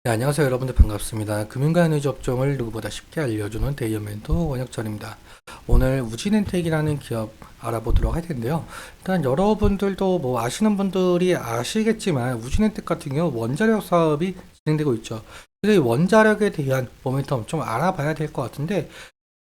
네, 안녕하세요 여러분들 반갑습니다. 금융과 에너지 업종을 누구보다 쉽게 알려주는 대이어 멘토 원혁철입니다. 오늘 우진엔텍이라는 기업 알아보도록 할 텐데요. 일단 여러분들도 뭐 아시는 분들이 아시겠지만 우진엔텍 같은 경우 원자력 사업이 진행되고 있죠. 그래서 이 원자력에 대한 모멘텀 좀 알아봐야 될 것 같은데,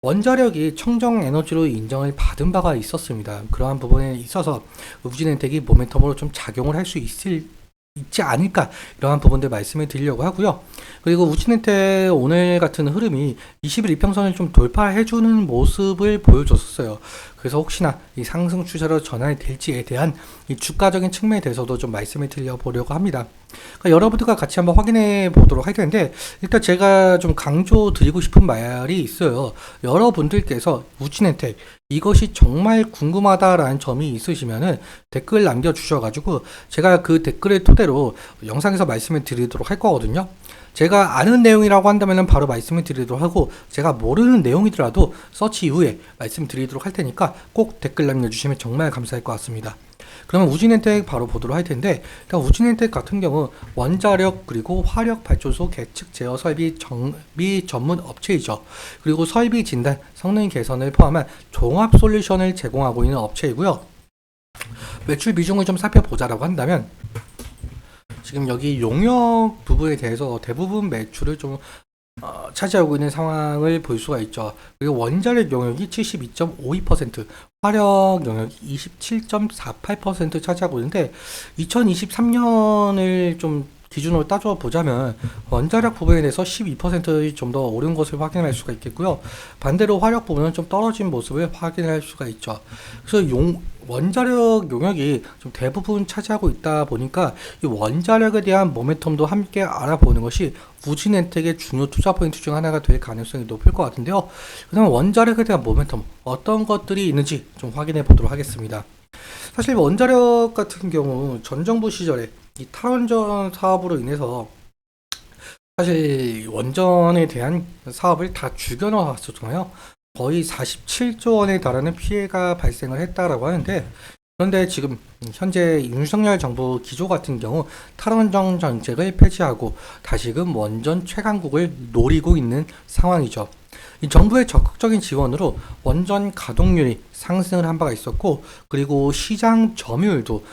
원자력이 청정 에너지로 인정을 받은 바가 있었습니다. 그러한 부분에 있어서 우진엔텍이 모멘텀으로 좀 작용을 할 수 있지 않을까, 이러한 부분들 말씀을 드리려고 하고요. 그리고 우진엔텍 오늘 같은 흐름이 20일 이평선을 좀 돌파해주는 모습을 보여줬었어요. 그래서 혹시나 이 상승 추세로 전환이 될지에 대한 이 주가적인 측면에 대해서도 좀 말씀을 드려보려고 합니다. 그러니까 여러분들과 같이 한번 확인해 보도록 할 텐데, 일단 제가 좀 강조 드리고 싶은 말이 있어요. 여러분들께서 우진엔텍 이것이 정말 궁금하다라는 점이 있으시면은 댓글 남겨주셔가지고 제가 그 댓글을 토대로 영상에서 말씀을 드리도록 할 거거든요. 제가 아는 내용이라고 한다면 바로 말씀을 드리도록 하고, 제가 모르는 내용이더라도 서치 이후에 말씀드리도록 할 테니까 꼭 댓글 남겨주시면 정말 감사할 것 같습니다. 그러면 우진엔텍 바로 보도록 할 텐데, 일단 우진엔텍 같은 경우 원자력 그리고 화력 발전소 계측 제어 설비 정비 전문 업체이죠. 그리고 설비 진단, 성능 개선을 포함한 종합 솔루션을 제공하고 있는 업체이고요. 매출 비중을 좀 살펴보자라고 한다면, 지금 여기 용역 부분에 대해서 대부분 매출을 좀 차지하고 있는 상황을 볼 수가 있죠. 그리고 원자력 용역이 72.52%, 화력 용역이 27.48% 차지하고 있는데, 2023년을 좀 기준으로 따져 보자면 원자력 부분에 대해서 12%좀 더 오른 것을 확인할 수가 있겠고요. 반대로 화력 부분은 좀 떨어진 모습을 확인할 수가 있죠. 그래서 원자력 용역이 좀 대부분 차지하고 있다 보니까 이 원자력에 대한 모멘텀도 함께 알아보는 것이 우진엔텍의 중요 투자 포인트 중 하나가 될 가능성이 높을 것 같은데요. 그다음 원자력에 대한 모멘텀 어떤 것들이 있는지 좀 확인해 보도록 하겠습니다. 사실 원자력 같은 경우 전 정부 시절에 이 탈원전 사업으로 인해서 사실 원전에 대한 사업을 다 죽여놓았었잖아요. 거의 47조 원에 달하는 피해가 발생을 했다라고 하는데, 그런데 지금 현재 윤석열 정부 기조 같은 경우 탈원전 정책을 폐지하고 다시금 원전 최강국을 노리고 있는 상황이죠. 이 정부의 적극적인 지원으로 원전 가동률이 상승을 한 바가 있었고, 그리고 시장 점유율도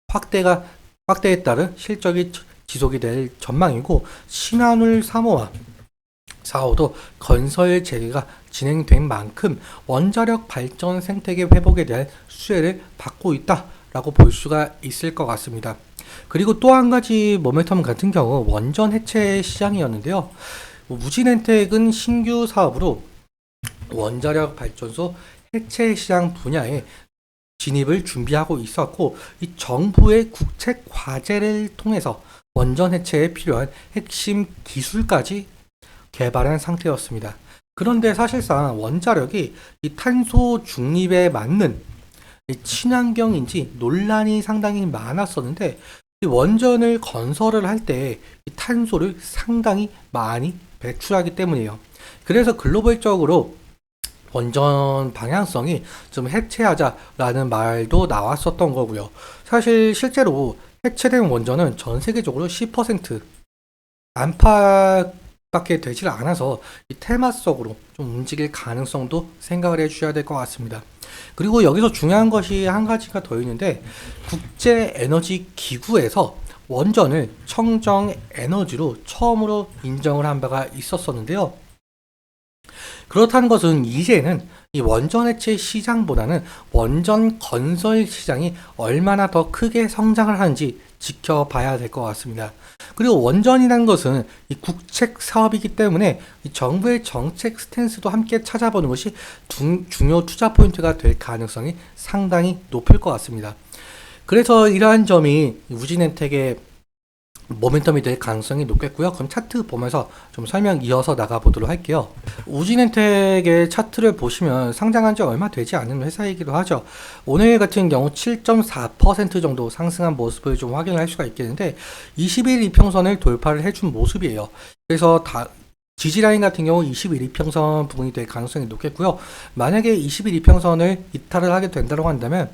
확대에 따른 실적이 지속이 될 전망이고, 신한울 3호와 4호도 건설 재개가 진행된 만큼 원자력 발전 생태계 회복에 대한 수혜를 받고 있다라고 볼 수가 있을 것 같습니다. 그리고 또 한 가지 모멘텀 같은 경우 원전 해체 시장이었는데요. 우진엔텍은 신규 사업으로 원자력 발전소 해체 시장 분야에 진입을 준비하고 있었고, 이 정부의 국책 과제를 통해서 원전 해체에 필요한 핵심 기술까지 개발한 상태였습니다. 그런데 사실상 원자력이 이 탄소 중립에 맞는 이 친환경인지 논란이 상당히 많았었는데, 이 원전을 건설을 할 때 이 탄소를 상당히 많이 배출하기 때문이에요. 그래서 글로벌적으로 원전 방향성이 좀 해체하자라는 말도 나왔었던 거고요. 사실 실제로 해체된 원전은 전 세계적으로 10% 안팎밖에 되질 않아서 이 테마 속으로 좀 움직일 가능성도 생각을 해주셔야 될 것 같습니다. 그리고 여기서 중요한 것이 한 가지가 더 있는데, 국제 에너지 기구에서 원전을 청정 에너지로 처음으로 인정을 한 바가 있었었는데요. 그렇다는 것은 이제는 이 원전 해체 시장보다는 원전 건설 시장이 얼마나 더 크게 성장을 하는지 지켜봐야 될 것 같습니다. 그리고 원전이라는 것은 이 국책 사업이기 때문에 이 정부의 정책 스탠스도 함께 찾아보는 것이 중요 투자 포인트가 될 가능성이 상당히 높을 것 같습니다. 그래서 이러한 점이 우진엔텍의 모멘텀이 될 가능성이 높겠고요. 그럼 차트 보면서 좀 설명 이어서 나가보도록 할게요. 우진엔텍의 차트를 보시면 상장한 지 얼마 되지 않은 회사이기도 하죠. 오늘 같은 경우 7.4% 정도 상승한 모습을 좀 확인할 수가 있겠는데, 20일 이평선을 돌파를 해준 모습이에요. 그래서 지지라인 같은 경우 21 이평선 부분이 될 가능성이 높겠고요. 만약에 21 이평선을 이탈을 하게 된다고 한다면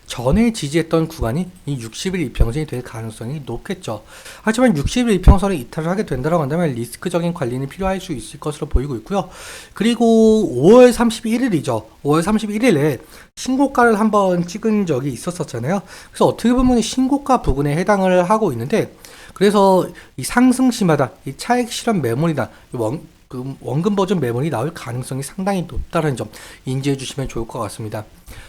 전에 지지했던 구간이 이 60일 이평선이 될 가능성이 높겠죠. 하지만 60일 이평선을 이탈을 하게 된다고 한다면 리스크적인 관리는 필요할 수 있을 것으로 보이고 있고요. 그리고 5월 31일이죠. 5월 31일에 신고가를 한번 찍은 적이 있었잖아요. 그래서 어떻게 보면 신고가 부분에 해당을 하고 있는데, 그래서 이 상승시마다 이 차익 실현 매물이나 원금 버전 매물이 나올 가능성이 상당히 높다는 점 인지해 주시면 좋을 것 같습니다.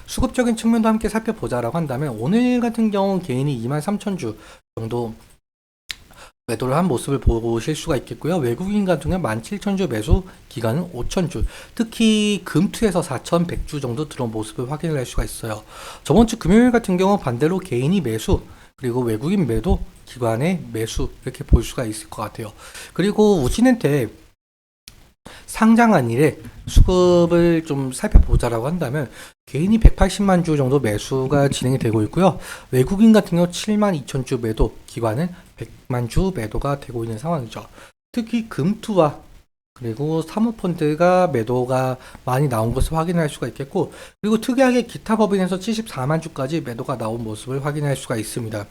수급적인 측면도 함께 살펴보자라고 한다면 오늘 같은 경우 개인이 23,000주 정도 매도를 한 모습을 보실 수가 있겠고요. 외국인 같은 경우는 17,000주 매수, 기간은 5,000주. 특히 금투에서 4,100주 정도 들어온 모습을 확인을 할 수가 있어요. 저번 주 금요일 같은 경우 반대로 개인이 매수, 그리고 외국인 매도, 기관의 매수 이렇게 볼 수가 있을 것 같아요. 그리고 우진엔텍 상장한 이래 수급을 좀 살펴보자라고 한다면 개인이 180만 주 정도 매수가 진행이 되고 있고요. 외국인 같은 경우 7만 2천 주 매도, 기관은 100만 주 매도가 되고 있는 상황이죠. 특히 금투와 그리고 사모펀드가 매도가 많이 나온 것을 확인할 수가 있겠고, 그리고 특이하게 기타 법인에서 74만 주까지 매도가 나온 모습을 확인할 수가 있습니다.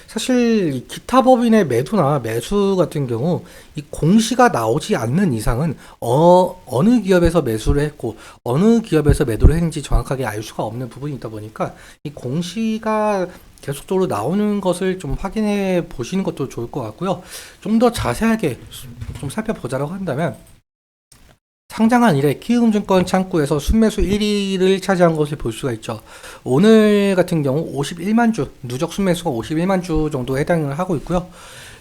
사실 이 기타 법인의 매도나 매수 같은 경우 이 공시가 나오지 않는 이상은 어느 기업에서 매수를 했고 어느 기업에서 매도를 했는지 정확하게 알 수가 없는 부분이 있다 보니까 이 공시가 계속적으로 나오는 것을 좀 확인해 보시는 것도 좋을 것 같고요. 좀 더 자세하게 좀 살펴보자라고 한다면 상장한 이래 키움증권 창구에서 순매수 1위를 차지한 것을 볼 수가 있죠. 오늘 같은 경우 51만 주, 누적 순매수가 51만 주 정도 해당을 하고 있고요.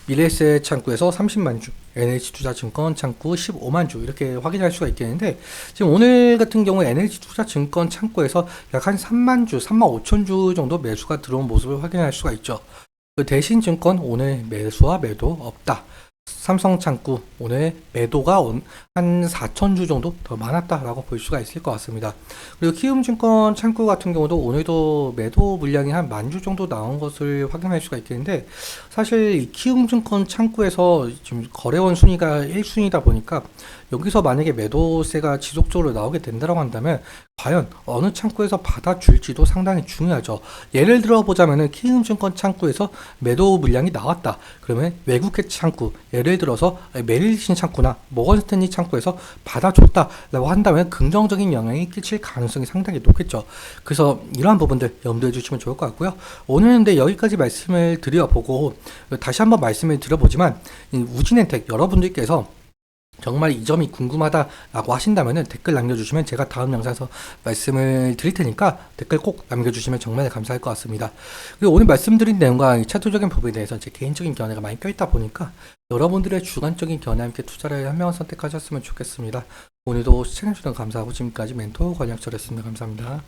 미래에셋 창구에서 30만 주, NH투자증권 창구 15만 주 이렇게 확인할 수가 있겠는데, 지금 오늘 같은 경우 NH투자증권 창구에서 약 한 3만 주, 3만 5천 주 정도 매수가 들어온 모습을 확인할 수가 있죠. 그 대신증권 오늘 매수와 매도 없다. 삼성창구 오늘 매도가 한 4,000주 정도 더 많았다라고 볼 수가 있을 것 같습니다. 그리고 키움증권 창구 같은 경우도 오늘도 매도 물량이 한 10,000주 정도 나온 것을 확인할 수가 있겠는데, 사실 이 키움증권 창구에서 지금 거래원 순위가 1순위다 보니까 여기서 만약에 매도세가 지속적으로 나오게 된다고 한다면 과연 어느 창구에서 받아줄지도 상당히 중요하죠. 예를 들어 보자면은 키움증권 창구에서 매도 물량이 나왔다. 그러면 외국계 창구, 예를 들어서 메릴리신 창구나 모건스탠리 창구에서 받아줬다라고 한다면 긍정적인 영향이 끼칠 가능성이 상당히 높겠죠. 그래서 이러한 부분들 염두해 주시면 좋을 것 같고요. 오늘은 근데 여기까지 말씀을 드려보고 다시 한번 말씀을 드려보지만 우진엔텍 여러분들께서 정말 이 점이 궁금하다라고 하신다면 댓글 남겨주시면 제가 다음 영상에서 말씀을 드릴 테니까 댓글 꼭 남겨주시면 정말 감사할 것 같습니다. 그리고 오늘 말씀드린 내용과 차트적인 부분에 대해서 제 개인적인 견해가 많이 껴있다 보니까 여러분들의 주관적인 견해와 함께 투자를 현명한 선택하셨으면 좋겠습니다. 오늘도 시청해주셔서 감사하고 지금까지 멘토 권혁철이었습니다. 감사합니다.